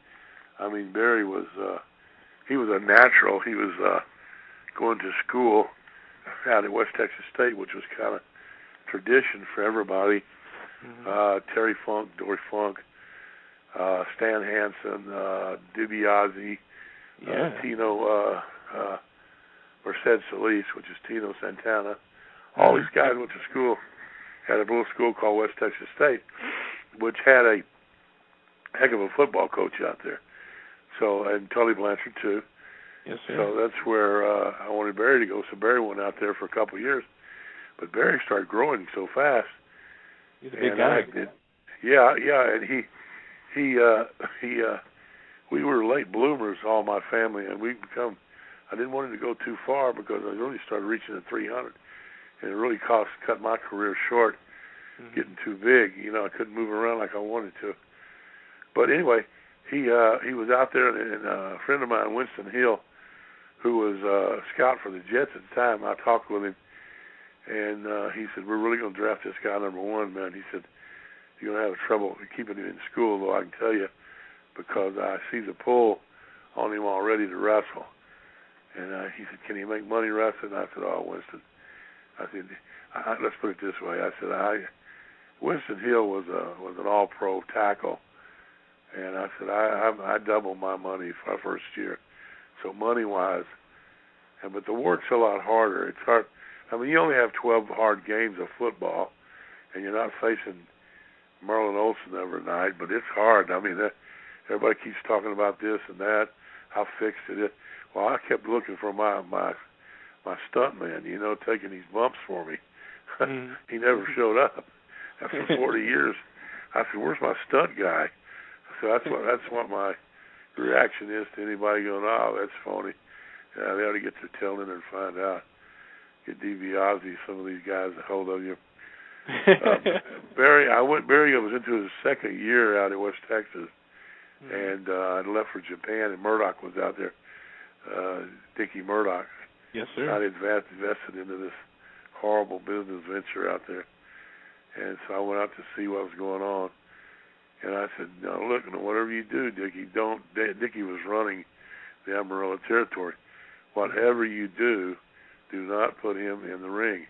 A: I mean, Barry was, he was a natural. He was going to school out at West Texas State, which was kind of tradition for everybody. Mm-hmm. Terry Funk, Dory Funk, Stan Hansen, DiBiase, Tino, Mercedes Solis, which is Tino Santana. All these guys went to school, had a little school called West Texas State, which had a heck of a football coach out there. So, and Tully Blanchard, too.
C: Yes, sir.
A: So that's where I wanted Barry to go. So Barry went out there for a couple of years. But Barry started growing so fast.
C: He's a big guy.
A: And we were late bloomers, all my family, and I didn't want him to go too far because I really started reaching at 300. And it really cut my career short, getting too big. I couldn't move around like I wanted to. But anyway, he was out there, and a friend of mine, Winston Hill, who was a scout for the Jets at the time, I talked with him, and he said, we're really going to draft this guy number one, man. He said, you're going to have trouble keeping him in school, though, I can tell you, because I see the pull on him already to wrestle. And he said, can he make money wrestling? I said, oh, Winston. I said, let's put it this way. I said, Winston Hill was an all-pro tackle, and I said, I doubled my money for our first year. So money-wise, but the work's a lot harder. It's hard. I mean, you only have 12 hard games of football, and you're not facing Merlin Olsen every night, but it's hard. I mean, everybody keeps talking about this and that, how fixed it is. Well, I kept looking for my stunt man, taking these bumps for me. He never showed up. After 40 years, I said, "Where's my stunt guy?" So that's what my reaction is to anybody going, "Oh, that's phony." Yeah, they ought to get their tail in there and find out. Get DiBiase, some of these guys, a hold of you. Barry was into his second year out in West Texas, and I left for Japan, and Murdoch was out there. Dickie Murdoch.
C: Yes, sir.
A: I invested into this horrible business venture out there. And so I went out to see what was going on. And I said, no, look, whatever you do, Dickie, Dickie was running the Amarillo territory. Whatever you do not put him in the ring.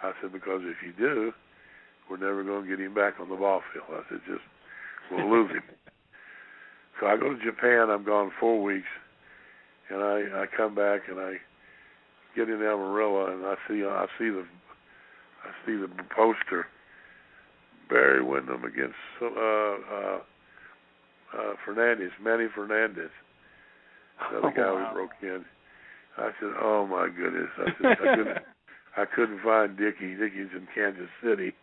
A: I said, because if you do, we're never going to get him back on the ball field. I said, we'll lose him. So I go to Japan. I'm gone 4 weeks. And I come back and I get in Amarillo and I see the poster, Barry Windham against Manny Fernandez, another guy who broke in. I said, oh my goodness! I said I couldn't find Dickie. Dickie's in Kansas City,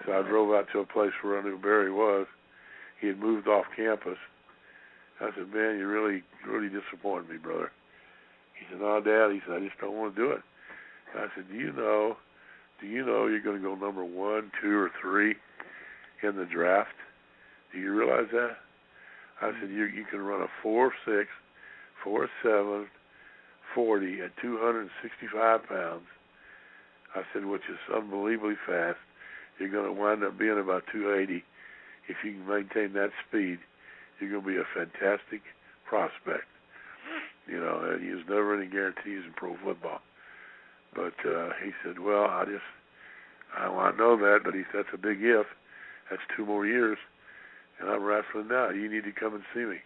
A: so I drove out to a place where I knew Barry was. He had moved off campus. I said, man, you really, really disappointed me, brother. He said, no, Dad. He said, I just don't want to do it. And I said, do you know you're going to go number 1, 2, or 3 in the draft? Do you realize that? I said, you can run a 4.6, 4.7, 40 at 265 pounds. I said, which is unbelievably fast. You're going to wind up being about 280. If you can maintain that speed, you're going to be a fantastic prospect. And there's never any guarantees in pro football. But he said, well, I know that, but that's a big if. That's 2 more years, and I'm wrestling now. You need to come and see me.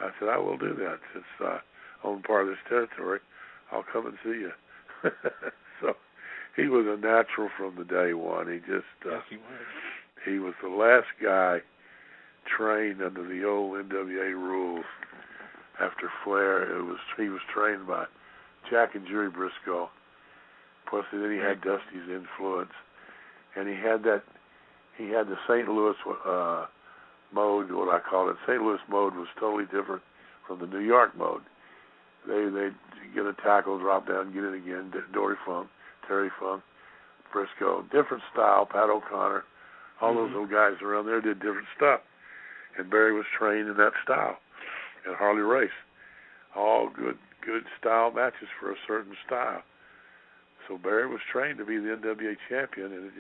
A: I said, I will do that. Since I own part of this territory, I'll come and see you. So he was a natural from the day one. He just
C: yes, he was.
A: He was the last guy trained under the old NWA rules. After Flair, he was trained by Jack and Jerry Briscoe. Plus, then he had Dusty's influence, and he had the St. Louis mode, what I call it. St. Louis mode was totally different from the New York mode. They'd get a tackle, drop down, get it again. Dory Funk, Terry Funk, Briscoe, different style. Pat O'Connor, all those old guys around there did different stuff, and Barry was trained in that style. And Harley Race, all good style matches for a certain style. So Barry was trained to be the NWA champion, and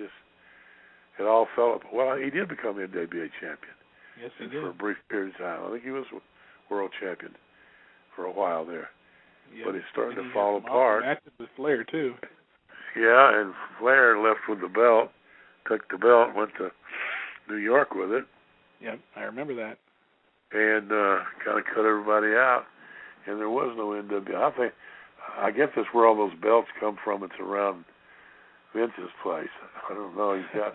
A: it all fell up. Well, he did become NWA champion.
C: Yes, he did.
A: For a brief period of time. I think he was world champion for a while there. Yeah. But it's starting to fall apart.
C: Matches with Flair too.
A: Yeah, and Flair left with the belt, took the belt, went to New York with it.
C: Yep, I remember that.
A: And kind of cut everybody out, and there was no NWA. I guess that's where all those belts come from. It's around Vince's place. I don't know. He's got.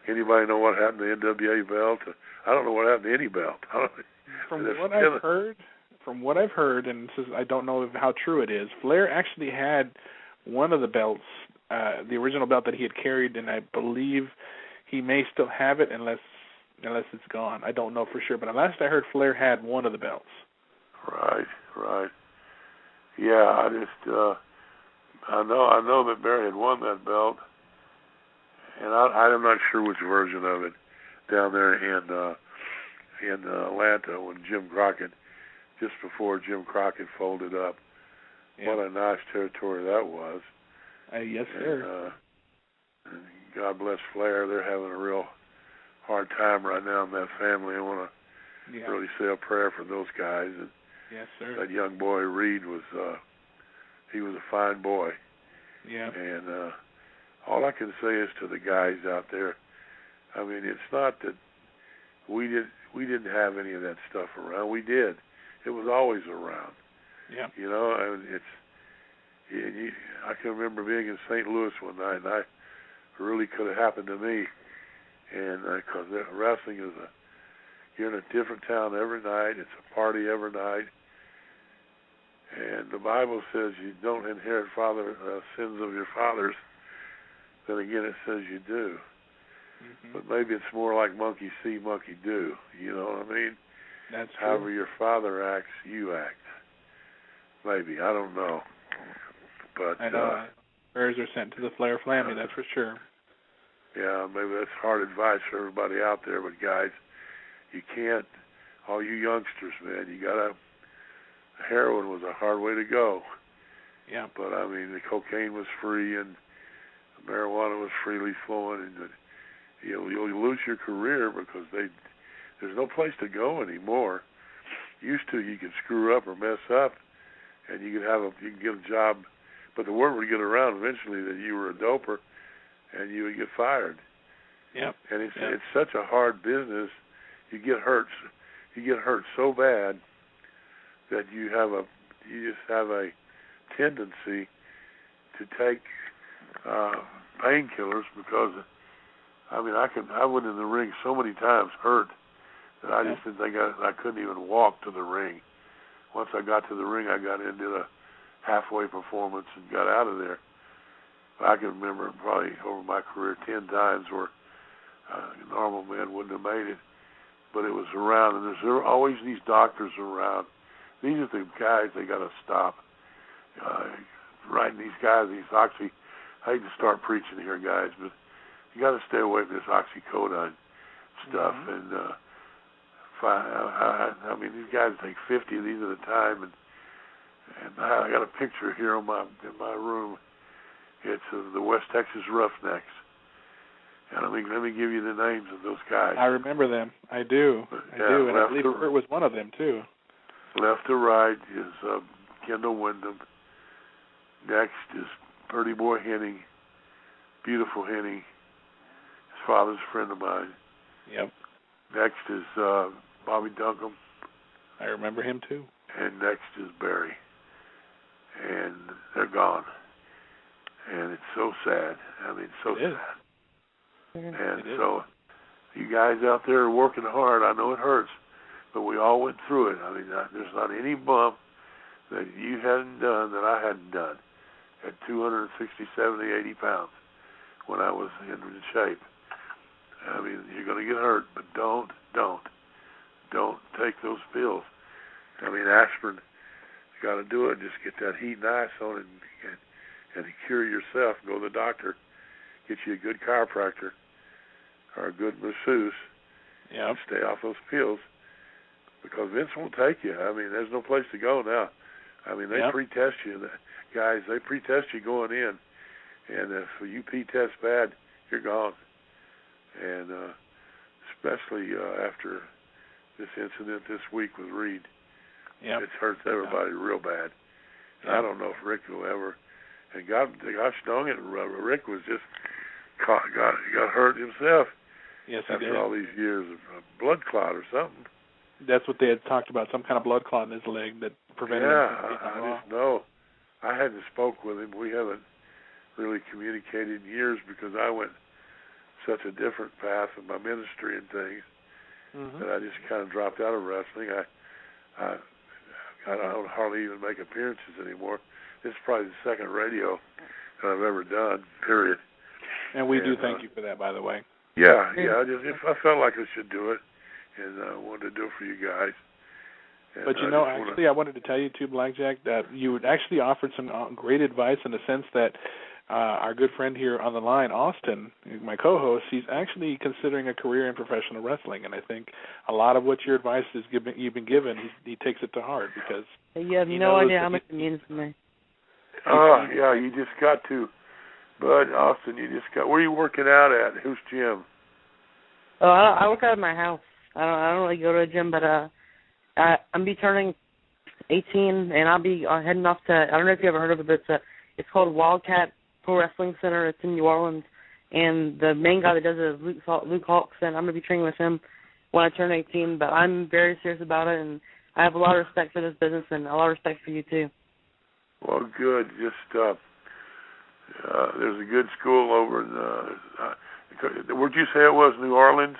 A: Anybody know what happened to the NWA belt? I don't know what happened to any belt.
C: From what I've heard, and this is, I don't know how true it is, Flair actually had one of the belts, the original belt that he had carried, and I believe he may still have it unless it's gone. I don't know for sure, but last I heard, Flair had one of the belts.
A: Right. Yeah, I know that Barry had won that belt, and I'm not sure which version of it down there in Atlanta when Jim Crockett, just before Jim Crockett folded up. Yeah. What a nice territory that was.
C: Yes, sir.
A: And God bless Flair. They're having a real hard time right now in that family. I want to really say a prayer for those guys. And
C: yes, sir.
A: That young boy Reed was he was a fine boy.
C: Yeah.
A: And all I can say is to the guys out there, I mean, it's not that we didn't have any of that stuff around. We did. It was always around.
C: Yeah.
A: You know, I mean, I can remember being in St. Louis one night, and it really could have happened to me. And because wrestling is you're in a different town every night. It's a party every night. And the Bible says you don't inherit sins of your fathers. Then again, it says you do. Mm-hmm. But maybe it's more like monkey see, monkey do. You know what I mean?
C: That's true.
A: However your father acts, you act. Maybe. I don't know. But
C: I know. Prayers are sent to the Flair family, that's for sure.
A: Yeah, maybe that's hard advice for everybody out there, but guys, you can't, all you youngsters, man, heroin was a hard way to go.
C: Yeah.
A: But, I mean, the cocaine was free and marijuana was freely flowing, and you'll lose your career because there's no place to go anymore. Used to, you could screw up or mess up, and you could get a job, but the word would get around eventually that you were a doper, and you would get fired.
C: Yeah.
A: And it's such a hard business. You get hurt so bad that you just have a tendency to take painkillers because, I mean, I went in the ring so many times hurt that I just didn't think I couldn't even walk to the ring. Once I got to the ring, I got into a halfway performance and got out of there. I can remember probably over my career 10 times where a normal man wouldn't have made it, but it was around, and there's always these doctors around. These are the guys they got to stop. Writing these guys, these oxy. I hate to start preaching here, guys, but you got to stay away from this oxycodone stuff. Mm-hmm. And I mean, these guys take 50 of these at a time, and I got a picture here in my room. It's the West Texas Roughnecks. And let me give you the names of those guys.
C: I remember them. I do. I do, and I believe Kurt was one of them, too.
A: Left to right is Kendall Windham. Next is Purdy Boy Henning, Beautiful Henning. father's a friend of mine.
C: Yep.
A: Next is Bobby Duncombe.
C: I remember him too.
A: And next is Barry. And they're gone. And it's so sad. I mean, so sad. And so you guys out there are working hard. I know it hurts, but we all went through it. I mean, there's not any bump that you hadn't done that I hadn't done at 260, 70, 80 pounds when I was in shape. I mean, you're going to get hurt, but don't take those pills. I mean, aspirin, you got to do it. Just get that heat and ice on it and cure yourself. Go to the doctor, get you a good chiropractor or a good masseuse.
C: Yeah.
A: Stay off those pills because Vince won't take you. I mean, there's no place to go now. I mean, they pre-test you, guys. They pre-test you going in, and if you P-test bad, you're gone. And especially after this incident this week with Reed, it hurts everybody real bad. And I don't know if Rick will ever. And gosh dang it, Rick was just got hurt himself.
C: Yes,
A: after all these years of blood clot or something.
C: That's what they had talked about, some kind of blood clot in his leg that prevented him from being
A: I just know. I hadn't spoke with him. We haven't really communicated in years because I went such a different path in my ministry and things that I just kind of dropped out of wrestling. I don't hardly even make appearances anymore. This is probably the second radio that I've ever done, period.
C: And we do thank you for that, by the way.
A: Yeah. I felt like I should do it, and I wanted to do it for you guys. And
C: but I wanted to tell you too, Blackjack, that you had actually offered some great advice in the sense that our good friend here on the line, Austin, my co-host, he's actually considering a career in professional wrestling, and I think a lot of what your advice you've been given, he takes it to heart because
B: you have no idea how much it means to me.
A: Yeah, you just got to. But Austin, where are you working out at? Whose gym?
B: Oh, I work out of my house. I don't really go to a gym, but I'm be turning 18, and I'll be heading off to. I don't know if you ever heard of it, but it's called Wildcat Pro Wrestling Center. It's in New Orleans, and the main guy that does it is Luke Hawks, and I'm gonna be training with him when I turn 18. But I'm very serious about it, and I have a lot of respect for this business and a lot of respect for you too.
A: Well, good. Just there's a good school over in. Where'd you say it was? New Orleans.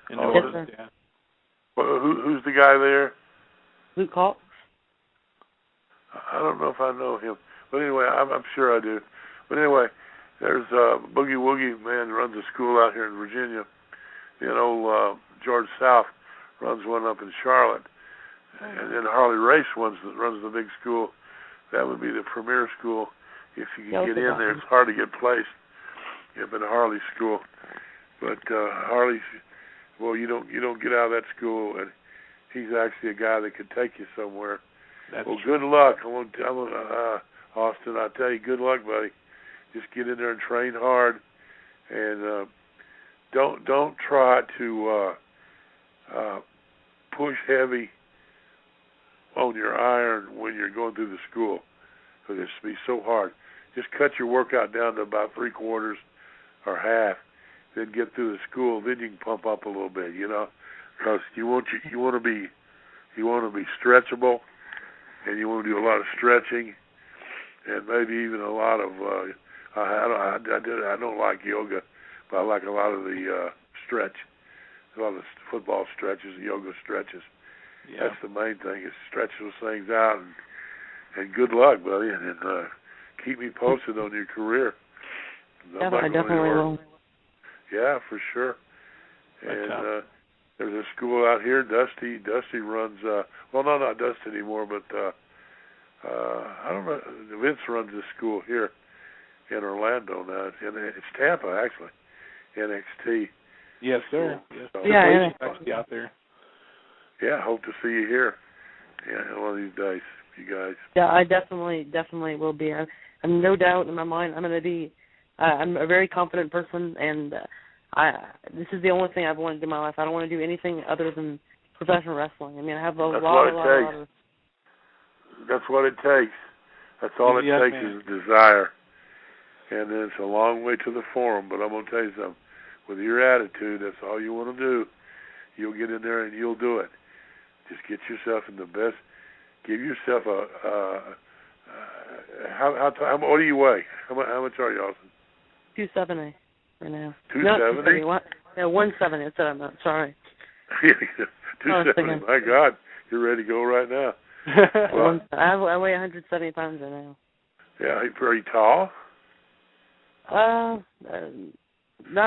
C: In New Orleans, yeah.
A: Well, who's the guy there?
B: Luke Hawks.
A: I don't know if I know him, but anyway, I'm sure I do. But anyway, there's Boogie Woogie man who runs a school out here in Virginia. Old George South runs one up in Charlotte, and then Harley Race runs the big school. That would be the premier school. If you can get in there, it's hard to get placed up in Harley's school. But Harley's, well, you don't get out of that school, and he's actually a guy that could take you somewhere.
C: That's
A: well,
C: true.
A: Good luck. Austin, I tell you, good luck, buddy. Just get in there and train hard, and don't try to push heavy on your iron when you're going through the school, because it's be so hard. Just cut your workout down to about 3/4 or half, then get through the school. Then you can pump up a little bit, because you want to be stretchable, and you want to do a lot of stretching, and maybe even a lot of. I don't like yoga, but I like a lot of the stretch, a lot of football stretches, yoga stretches. Yeah. That's the main thing, is stretch those things out, and good luck, buddy, and keep me posted on your career.
B: Yeah, I definitely will.
A: Yeah, for sure. And there's a school out here, Dusty runs, well, no, not Dusty anymore, but I don't know, Vince runs this school here in Orlando now. It's Tampa, actually, NXT.
C: Yes, sir. Yes.
A: So,
B: yeah,
C: actually out there.
A: Yeah, hope to see you here. Yeah, one of these days, you guys.
B: Yeah, I definitely will be. I'm no doubt in my mind I'm going to be. I'm a very confident person, and this is the only thing I've wanted to do in my life. I don't want to do anything other than professional wrestling. I mean, I have a lot of.
A: That's what it takes. That's all it takes is desire. And then it's a long way to the forum, but I'm going to tell you something. with your attitude, that's all you want to do. You'll get in there and you'll do it. Just get yourself in the best. Give yourself what do you weigh? How much are you, Austin?
B: 270 right now.
A: 270?
B: Yeah, 170. That's what I meant. Sorry.
A: 270. My God, you're ready to go right now.
B: Well, I weigh 170 pounds right now.
A: Yeah, are you tall?
B: Not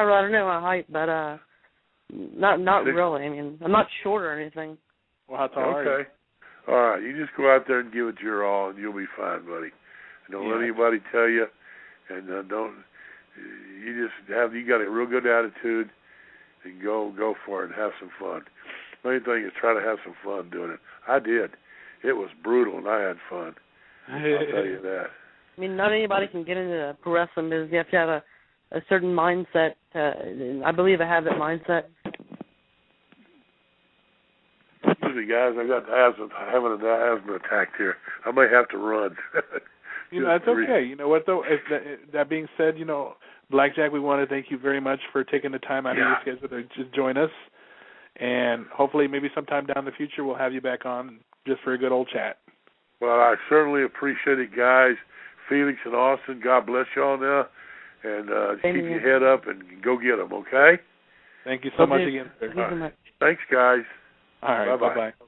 B: really. I don't know my height, but not really. I mean, I'm not short or anything.
C: Well, how tall are you?
A: Okay. All right, you just go out there and give it your all, and you'll be fine, buddy. Don't let anybody tell you, and don't. You got a real good attitude, and go for it and have some fun. The main thing is try to have some fun doing it. I did. It was brutal, and I had fun. I'll tell you that.
B: I mean, not anybody can get into pro wrestling because you have to have a certain mindset. I believe I have that mindset.
A: Excuse me, guys. I got having an asthma attack here. I may have to run.
C: That's okay. You know what, though? That being said, Blackjack, we want to thank you very much for taking the time out of your schedule to just join us. And hopefully maybe sometime down the future we'll have you back on just for a good old chat.
A: Well, I certainly appreciate it, guys. Felix and Austin, God bless y'all now. And keep your head up and go get them, okay?
C: Thank you so much again, sir.
B: Thank you so much.
A: Thanks, guys.
C: All right,
A: bye-bye.
C: Bye-bye.